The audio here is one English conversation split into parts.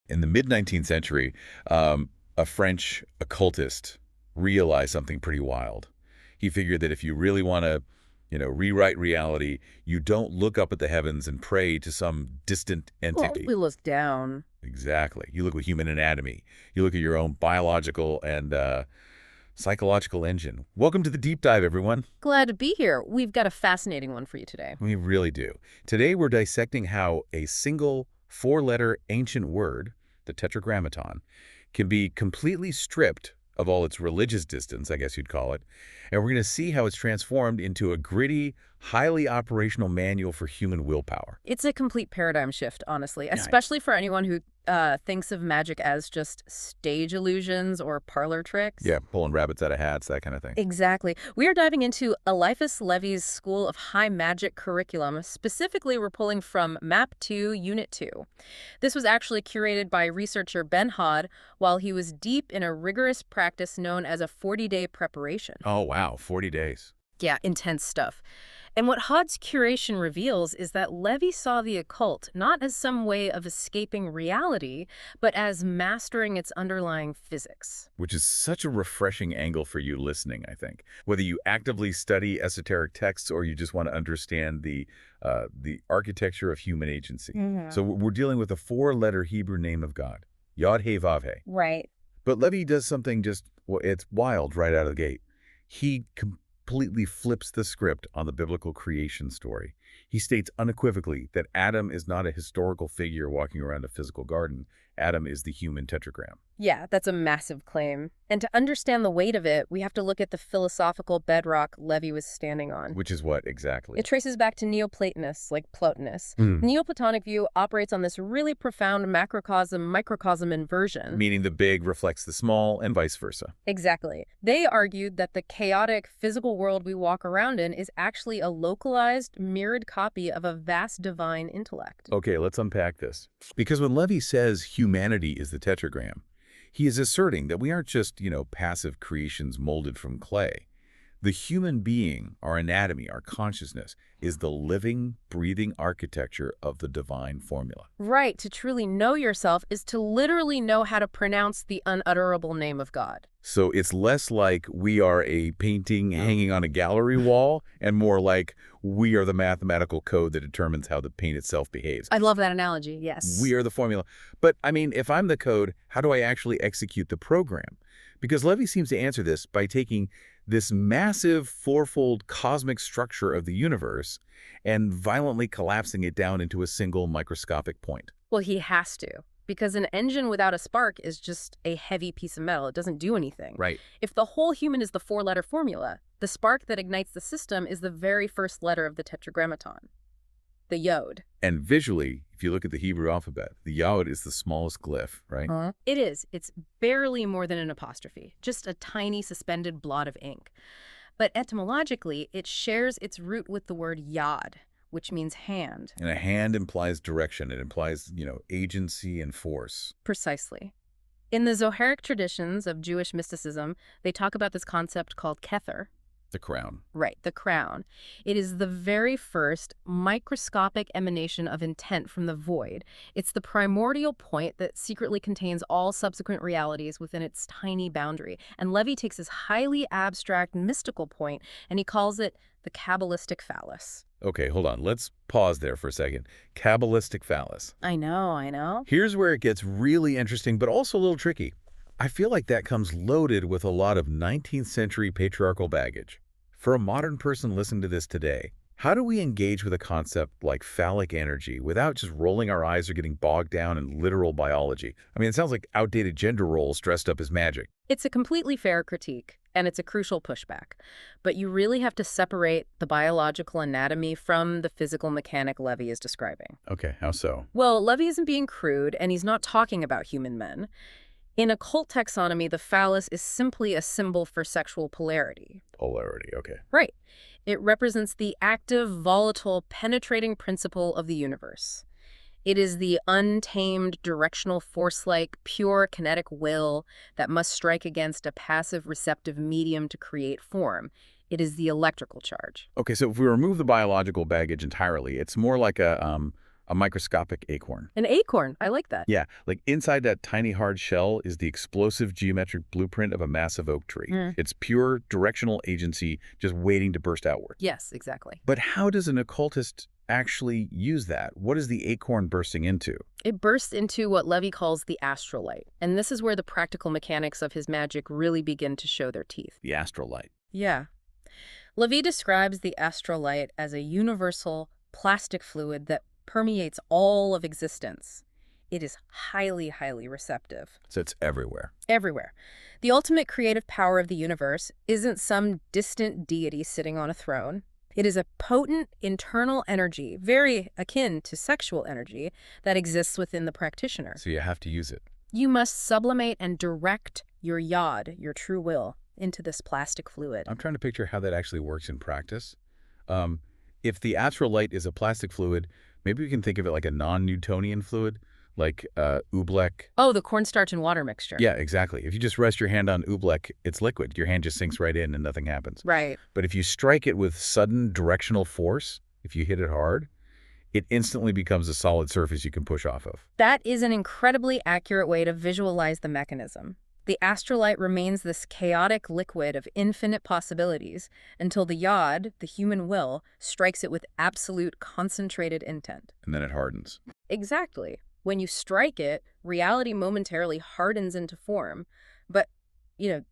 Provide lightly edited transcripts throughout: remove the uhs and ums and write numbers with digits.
In the mid-19th century, a French occultist realized something pretty wild. He figured that if you really want to, rewrite reality, you don't look up at the heavens and pray to some distant Well, entity. we look down. Exactly. You look at human anatomy. You look at your own biological and psychological engine. Welcome to the deep dive, everyone. Glad to be here. We've got a fascinating one for you today. We really do. Today, we're dissecting how a single four-letter ancient word, the Tetragrammaton, can be completely stripped of all its religious distance, I guess you'd call it, and we're going to see how it's transformed into a gritty, highly operational manual for human willpower. It's a complete paradigm shift, honestly, Yeah. especially for anyone who thinks of magic as just stage illusions or parlor tricks. Yeah, pulling rabbits out of hats, that kind of thing. Exactly. We are diving into Eliphas Levi's School of High Magic curriculum. Specifically, we're pulling from Map 2, Unit 2. This was actually curated by researcher Ben Hod while he was deep in a rigorous practice known as a 40-day preparation. Oh, wow, 40 days. Yeah, intense stuff. And what Hod's curation reveals is that Levy saw the occult not as some way of escaping reality, but as mastering its underlying physics. Which is such a refreshing angle for you listening, I think. Whether you actively study esoteric texts or you just want to understand the architecture of human agency. So we're dealing with a four-letter Hebrew name of God, Yod-Heh-Vav-Heh. Right. But Levi does something just, well, it's wild right out of the gate. He completely flips the script on the biblical creation story. He states unequivocally that Adam is not a historical figure walking around a physical garden. Adam is the human tetragram. Yeah, that's a massive claim. And to understand the weight of it, we have to look at the philosophical bedrock Levy was standing on. Which is what exactly? It traces back to Neoplatonists like Plotinus. Hmm. The Neoplatonic view operates on this really profound macrocosm-microcosm inversion. Meaning the big reflects the small and vice versa. Exactly. They argued that the chaotic physical world we walk around in is actually a localized, mirrored copy of a vast divine intellect. Okay, let's unpack this. Because when Levi says humanity is the tetragram, he is asserting that we aren't just, passive creations molded from clay. The human being, our anatomy, our consciousness, is the living, breathing architecture of the divine formula. Right, to truly know yourself is to literally know how to pronounce the unutterable name of God. So it's less like we are a painting hanging on a gallery wall and more like we are the mathematical code that determines how the paint itself behaves. I love that analogy, yes. We are the formula. But, if I'm the code, how do I actually execute the program? Because Levi seems to answer this by taking this massive fourfold cosmic structure of the universe and violently collapsing it down into a single microscopic point. Well, he has to, because an engine without a spark is just a heavy piece of metal. It doesn't do anything. Right. If the whole human is the four-letter formula, the spark that ignites the system is the very first letter of the Tetragrammaton, the Yod. And visually, if you look at the Hebrew alphabet, the Yod is the smallest glyph, right? It is. It's barely more than an apostrophe, just a tiny suspended blot of ink. But etymologically, it shares its root with the word yad, which means hand. And a hand implies direction. It implies, agency and force. Precisely. In the Zoharic traditions of Jewish mysticism, they talk about this concept called kether. The crown. Right, the crown. It is the very first microscopic emanation of intent from the void. It's the primordial point that secretly contains all subsequent realities within its tiny boundary. And Levi takes this highly abstract, mystical point, and he calls it the Kabbalistic phallus. Okay, hold on. Let's pause there for a second. Kabbalistic phallus. I know. Here's where it gets really interesting, but also a little tricky. I feel like that comes loaded with a lot of 19th century patriarchal baggage. For a modern person listening to this today, how do we engage with a concept like phallic energy without just rolling our eyes or getting bogged down in literal biology? It sounds like outdated gender roles dressed up as magic. It's a completely fair critique, and it's a crucial pushback. But you really have to separate the biological anatomy from the physical mechanic Levi is describing. Okay, how so? Well, Levi isn't being crude, and he's not talking about human men. In occult taxonomy, the phallus is simply a symbol for sexual polarity. Polarity, okay. Right. It represents the active, volatile, penetrating principle of the universe. It is the untamed, directional force-like, pure kinetic will that must strike against a passive, receptive medium to create form. It is the electrical charge. Okay, so if we remove the biological baggage entirely, it's more like a A microscopic acorn. An acorn. I like that. Yeah, like inside that tiny hard shell is the explosive geometric blueprint of a massive oak tree. Mm. It's pure directional agency just waiting to burst outward. Yes, exactly. But how does an occultist actually use that? What is the acorn bursting into? It bursts into what Levy calls the astrolight, and this is where the practical mechanics of his magic really begin to show their teeth. The astrolight. Yeah. Levy describes the astrolight as a universal plastic fluid that permeates all of existence. It is highly, highly receptive. So it's everywhere. Everywhere. The ultimate creative power of the universe isn't some distant deity sitting on a throne. It is a potent internal energy, very akin to sexual energy, that exists within the practitioner. So you have to use it. You must sublimate and direct your yod, your true will, into this plastic fluid. I'm trying to picture how that actually works in practice. If the astrolight is a plastic fluid, maybe we can think of it like a non-Newtonian fluid, like oobleck. Oh, the cornstarch and water mixture. Yeah, exactly. If you just rest your hand on oobleck, it's liquid. Your hand just sinks right in and nothing happens. Right. But if you strike it with sudden directional force, if you hit it hard, it instantly becomes a solid surface you can push off of. That is an incredibly accurate way to visualize the mechanism. The astrolight remains this chaotic liquid of infinite possibilities until the yod, the human will, strikes it with absolute concentrated intent. And then it hardens. Exactly. When you strike it, reality momentarily hardens into form. But,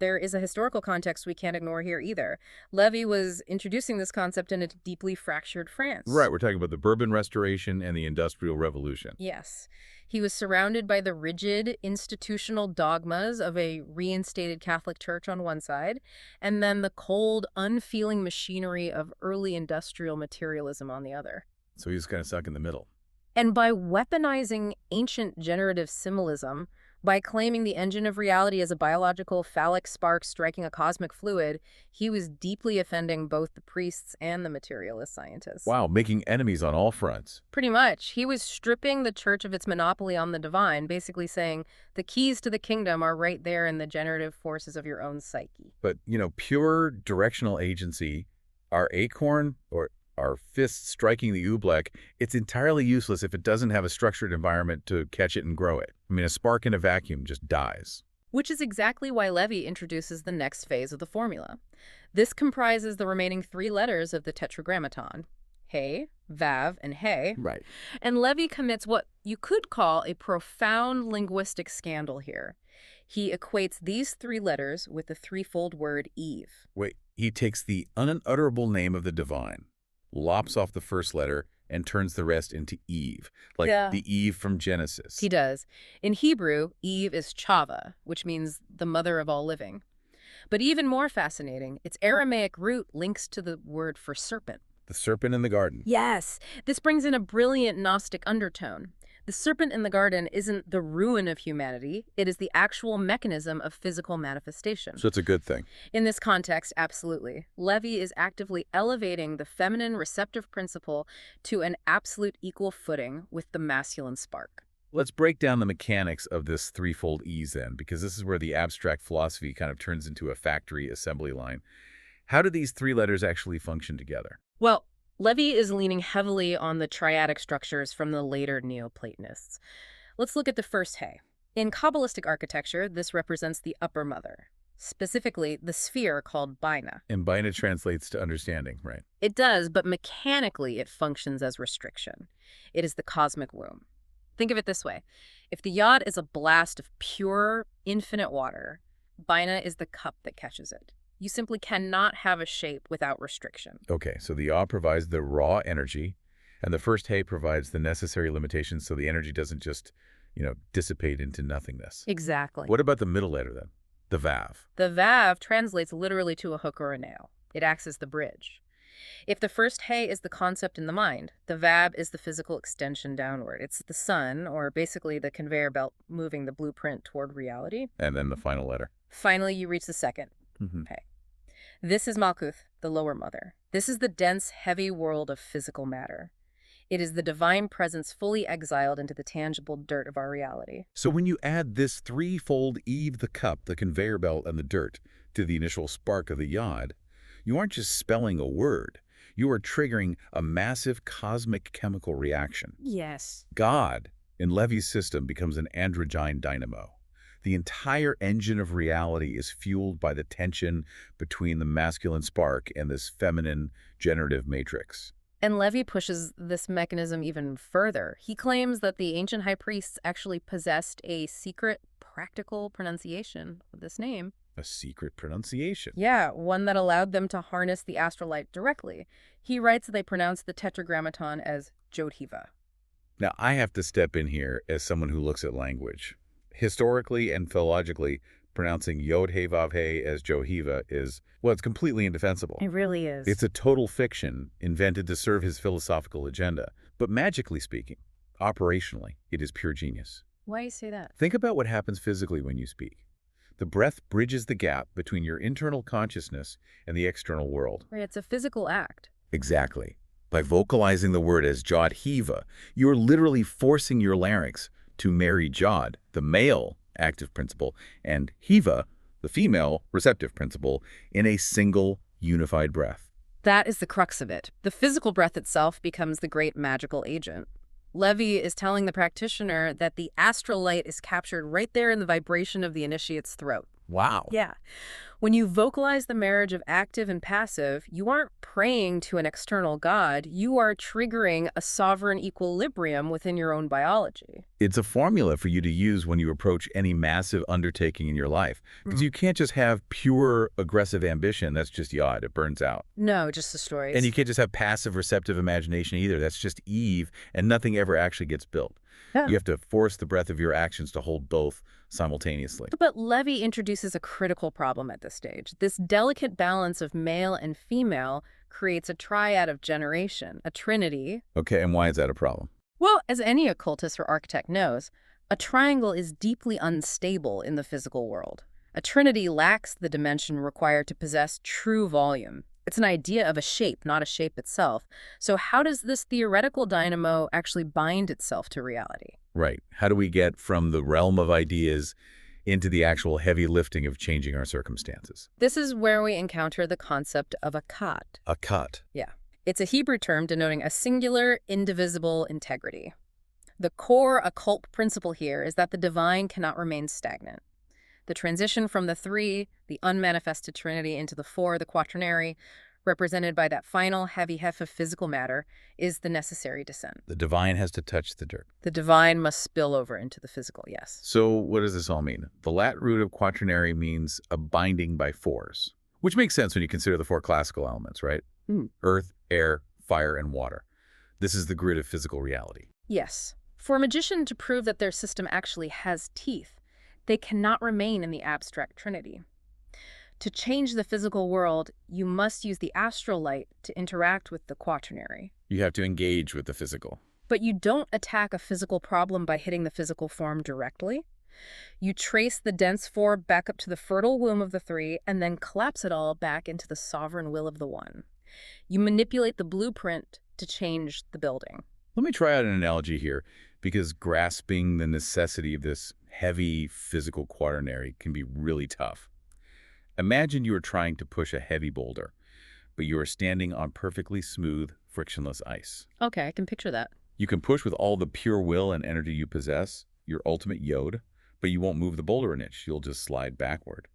there is a historical context we can't ignore here either. Levy was introducing this concept in a deeply fractured France. Right, we're talking about the Bourbon Restoration and the Industrial Revolution. Yes. He was surrounded by the rigid institutional dogmas of a reinstated Catholic Church on one side, and then the cold, unfeeling machinery of early industrial materialism on the other. So he's kind of stuck in the middle. And by weaponizing ancient generative symbolism, by claiming the engine of reality as a biological phallic spark striking a cosmic fluid, he was deeply offending both the priests and the materialist scientists. Wow, making enemies on all fronts. Pretty much. He was stripping the church of its monopoly on the divine, basically saying the keys to the kingdom are right there in the generative forces of your own psyche. But, pure directional agency, our acorn or our fists striking the oobleck, it's entirely useless if it doesn't have a structured environment to catch it and grow it. I mean, a spark in a vacuum just dies. Which is exactly why Levy introduces the next phase of the formula. This comprises the remaining 3 letters of the Tetragrammaton: He, Vav, and He. Right. And Levy commits what you could call a profound linguistic scandal here. He equates these 3 letters with the threefold word Eve. Wait, he takes the unutterable name of the divine, lops off the first letter, and turns the rest into Eve, like the Eve from Genesis. He does. In Hebrew, Eve is Chava, which means the mother of all living. But even more fascinating, its Aramaic root links to the word for serpent. The serpent in the garden. Yes, this brings in a brilliant Gnostic undertone. The serpent in the garden isn't the ruin of humanity, it is the actual mechanism of physical manifestation. So it's a good thing. In this context, absolutely. Levy is actively elevating the feminine receptive principle to an absolute equal footing with the masculine spark. Let's break down the mechanics of this threefold ease then, because this is where the abstract philosophy kind of turns into a factory assembly line. How do these 3 letters actually function together? Well, Levy is leaning heavily on the triadic structures from the later Neoplatonists. Let's look at the first He. In Kabbalistic architecture, this represents the upper mother, specifically the sphere called Bina. And Bina translates to understanding, right? It does, but mechanically it functions as restriction. It is the cosmic womb. Think of it this way. If the yod is a blast of pure, infinite water, Bina is the cup that catches it. You simply cannot have a shape without restriction. Okay, so the Yod provides the raw energy, and the first He provides the necessary limitations so the energy doesn't just, dissipate into nothingness. Exactly. What about the middle letter then? The Vav. The Vav translates literally to a hook or a nail. It acts as the bridge. If the first He is the concept in the mind, the Vav is the physical extension downward. It's the sun, or basically the conveyor belt moving the blueprint toward reality. And then the final letter. Finally, you reach the second He. This is Malkuth, the lower mother. This is the dense, heavy world of physical matter. It is the divine presence fully exiled into the tangible dirt of our reality. So when you add this threefold Eve, the cup, the conveyor belt, and the dirt to the initial spark of the Yod, you aren't just spelling a word. You are triggering a massive cosmic chemical reaction. Yes. God, in Levy's system, becomes an androgyne dynamo. The entire engine of reality is fueled by the tension between the masculine spark and this feminine generative matrix. And Levy pushes this mechanism even further. He claims that the ancient high priests actually possessed a secret, practical pronunciation of this name. A secret pronunciation. Yeah, one that allowed them to harness the astral light directly. He writes that they pronounced the Tetragrammaton as Jodhiva. Now, I have to step in here as someone who looks at language. Historically and philologically, pronouncing Yod-He-Vav-He as Johiva is, well, it's completely indefensible. It really is. It's a total fiction invented to serve his philosophical agenda. But magically speaking, operationally, it is pure genius. Why do you say that? Think about what happens physically when you speak. The breath bridges the gap between your internal consciousness and the external world. Right, it's a physical act. Exactly. By vocalizing the word as Jod-Hiva, you're literally forcing your larynx to marry Jod, the male active principle, and Hiva, the female receptive principle, in a single unified breath. That is the crux of it. The physical breath itself becomes the great magical agent. Levy is telling the practitioner that the astral light is captured right there in the vibration of the initiate's throat. Wow. Yeah. When you vocalize the marriage of active and passive, you aren't praying to an external god. You are triggering a sovereign equilibrium within your own biology. It's a formula for you to use when you approach any massive undertaking in your life. Because you can't just have pure aggressive ambition. That's just yod. It burns out. No, just the stories. And you can't just have passive receptive imagination either. That's just Eve, and nothing ever actually gets built. Yeah. You have to force the breath of your actions to hold both simultaneously. But Levy introduces a critical problem at this stage. This delicate balance of male and female creates a triad of generation, a trinity. Okay, and why is that a problem? Well, as any occultist or architect knows, a triangle is deeply unstable in the physical world. A trinity lacks the dimension required to possess true volume. It's an idea of a shape, not a shape itself. So how does this theoretical dynamo actually bind itself to reality? Right. How do we get from the realm of ideas into the actual heavy lifting of changing our circumstances? This is where we encounter the concept of a kat. A cut. Yeah. It's a Hebrew term denoting a singular, indivisible integrity. The core occult principle here is that the divine cannot remain stagnant. The transition from the three, the unmanifested trinity, into the four, the quaternary, represented by that final heavy heft of physical matter, is the necessary descent. The divine has to touch the dirt. The divine must spill over into the physical, yes. So what does this all mean? The Latin root of quaternary means a binding by fours, which makes sense when you consider the four classical elements, right? Earth, air, fire, and water. This is the grid of physical reality. Yes. For a magician to prove that their system actually has teeth, they cannot remain in the abstract trinity. To change the physical world, you must use the astral light to interact with the quaternary. You have to engage with the physical. But you don't attack a physical problem by hitting the physical form directly. You trace the dense four back up to the fertile womb of the three and then collapse it all back into the sovereign will of the one. You manipulate the blueprint to change the building. Let me try out an analogy here, because grasping the necessity of this heavy physical quaternary can be really tough. Imagine you are trying to push a heavy boulder, but you are standing on perfectly smooth, frictionless ice. Okay, I can picture that. You can push with all the pure will and energy you possess, your ultimate yod, but you won't move the boulder an inch. You'll just slide backward.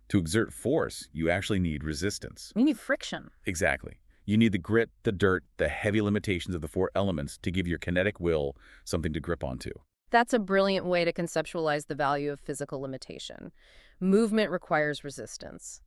To exert force, you actually need resistance. We need friction. Exactly. You need the grit, the dirt, the heavy limitations of the four elements to give your kinetic will something to grip onto. That's a brilliant way to conceptualize the value of physical limitation. Movement requires resistance.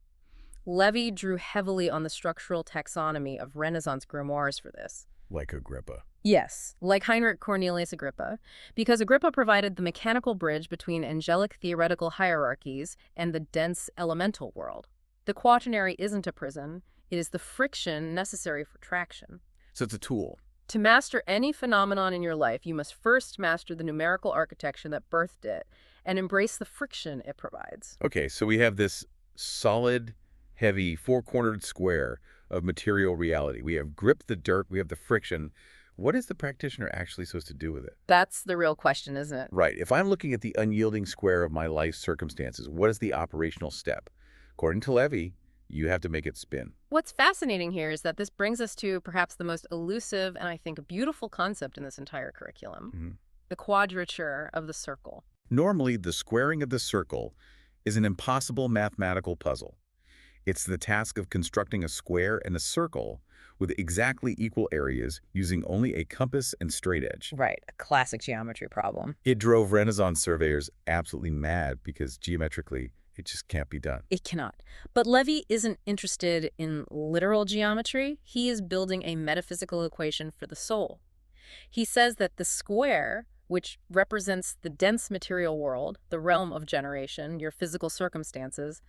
Levy drew heavily on the structural taxonomy of Renaissance grimoires for this. Like Agrippa. Yes, like Heinrich Cornelius Agrippa, because Agrippa provided the mechanical bridge between angelic theoretical hierarchies and the dense elemental world. The quaternary isn't a prison, it is the friction necessary for traction. So it's a tool. To master any phenomenon in your life, you must first master the numerical architecture that birthed it and embrace the friction it provides. Okay, so we have this solid, heavy, four-cornered square of material reality. We have grip the dirt, we have the friction. What is the practitioner actually supposed to do with it? That's the real question, isn't it? Right. If I'm looking at the unyielding square of my life circumstances, what is the operational step? According to Levy, You have to make it spin. What's fascinating here is that this brings us to perhaps the most elusive and I think a beautiful concept in this entire curriculum, Mhm. the quadrature of the circle. Normally, the squaring of the circle is an impossible mathematical puzzle. It's the task of constructing a square and a circle with exactly equal areas using only a compass and straight edge. Right, a classic geometry problem. It drove Renaissance surveyors absolutely mad because geometrically, it just can't be done. It cannot. But Levy isn't interested in literal geometry. He is building a metaphysical equation for the soul. He says that the square, which represents the dense material world, the realm of generation, your physical circumstances,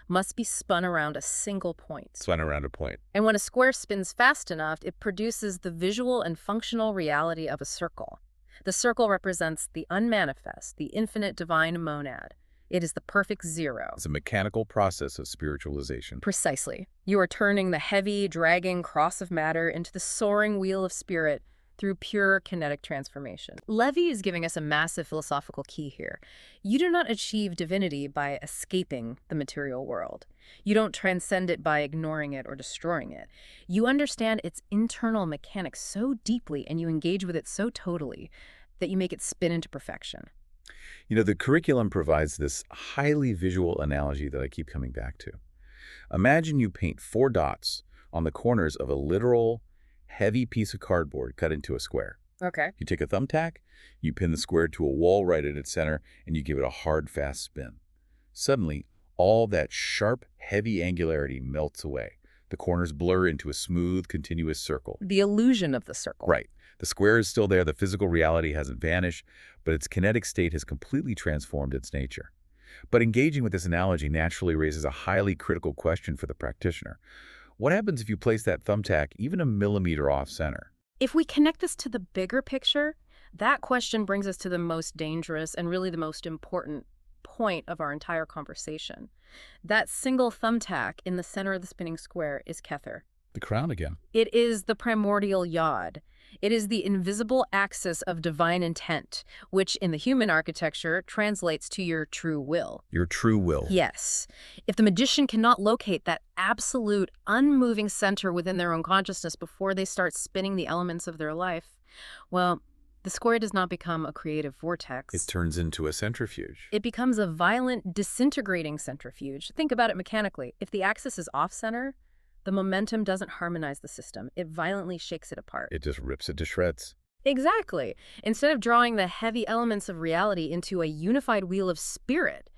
must be spun around a single point. Spun around a point. And when a square spins fast enough, it produces the visual and functional reality of a circle. The circle represents the unmanifest, the infinite divine monad. It is the perfect zero. It's a mechanical process of spiritualization. Precisely. You are turning the heavy, dragging cross of matter into the soaring wheel of spirit through pure kinetic transformation. Levy is giving us a massive philosophical key here. You do not achieve divinity by escaping the material world. You don't transcend it by ignoring it or destroying it. You understand its internal mechanics so deeply and you engage with it so totally that you make it spin into perfection. You know, the curriculum provides this highly visual analogy that I keep coming back to. Imagine you paint 4 dots on the corners of a literal, heavy piece of cardboard cut into a square. Okay. You take a thumbtack, you pin the square to a wall right at its center, and you give it a hard, fast spin. Suddenly, all that sharp, heavy angularity melts away. The corners blur into a smooth, continuous circle. The illusion of the circle. Right. The square is still there, the physical reality hasn't vanished, but its kinetic state has completely transformed its nature. But engaging with this analogy naturally raises a highly critical question for the practitioner. What happens if you place that thumbtack even a millimeter off center? If we connect this to the bigger picture, that question brings us to the most dangerous and really the most important point of our entire conversation. That single thumbtack in the center of the spinning square is Kether. The crown again. It is the primordial yod. It is the invisible axis of divine intent, which in the human architecture translates to your true will. Your true will. Yes. If the magician cannot locate that absolute, unmoving center within their own consciousness before they start spinning the elements of their life, well, the square does not become a creative vortex. It turns into a centrifuge. It becomes a violent, disintegrating centrifuge. Think about it mechanically. If the axis is off-center, the momentum doesn't harmonize the system. It violently shakes it apart. It just rips it to shreds. Exactly. Instead of drawing the heavy elements of reality into a unified wheel of spirit,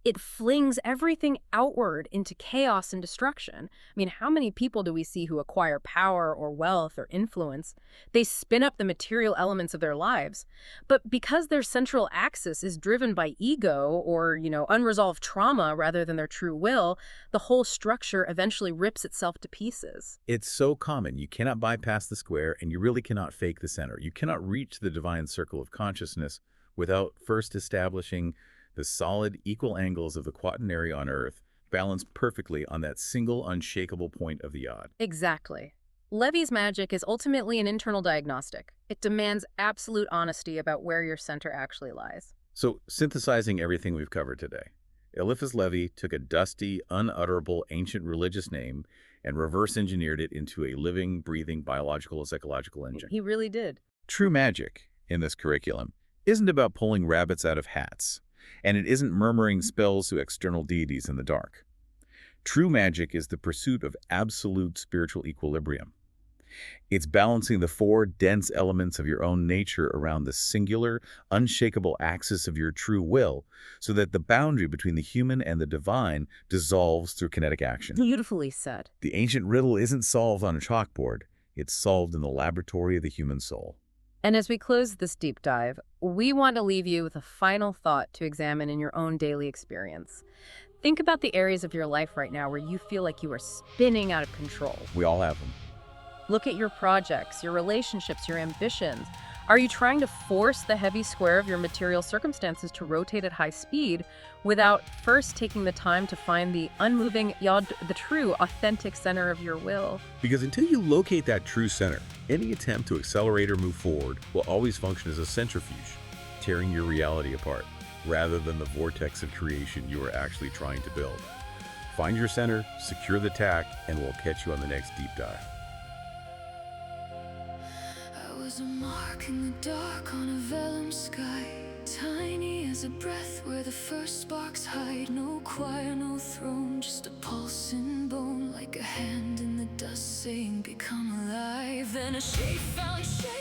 it flings everything outward into chaos and destruction. I mean, how many people do we see who acquire power or wealth or influence? They spin up the material elements of their lives. But because their central axis is driven by ego or, unresolved trauma rather than their true will, the whole structure eventually rips itself to pieces. It's so common. You cannot bypass the square, and you really cannot fake the center. You cannot reach the divine circle of consciousness without first establishing the solid, equal angles of the quaternary on Earth, balanced perfectly on that single, unshakable point of the yod. Exactly. Levy's magic is ultimately an internal diagnostic. It demands absolute honesty about where your center actually lies. So, synthesizing everything we've covered today, Eliphas Levi took a dusty, unutterable, ancient religious name and reverse-engineered it into a living, breathing, biological and psychological engine. He really did. True magic, in this curriculum, isn't about pulling rabbits out of hats, and it isn't murmuring spells to external deities in the dark. True magic is the pursuit of absolute spiritual equilibrium. It's balancing the 4 dense elements of your own nature around the singular, unshakable axis of your true will, so that the boundary between the human and the divine dissolves through kinetic action. Beautifully said. The ancient riddle isn't solved on a chalkboard. It's solved in the laboratory of the human soul. And as we close this deep dive, we want to leave you with a final thought to examine in your own daily experience. Think about the areas of your life right now where you feel like you are spinning out of control. We all have them. Look at your projects, your relationships, your ambitions. Are you trying to force the heavy square of your material circumstances to rotate at high speed without first taking the time to find the unmoving, the true, authentic center of your will? Because until you locate that true center, any attempt to accelerate or move forward will always function as a centrifuge, tearing your reality apart, rather than the vortex of creation you are actually trying to build. Find your center, secure the tack, and we'll catch you on the next deep dive. I was a mark in the dark on a vellum sky, tiny as a breath where the first sparks hide. No choir, no throne, just a pulse in bone, like a hand in the dust saying become alive. Then a shape found shape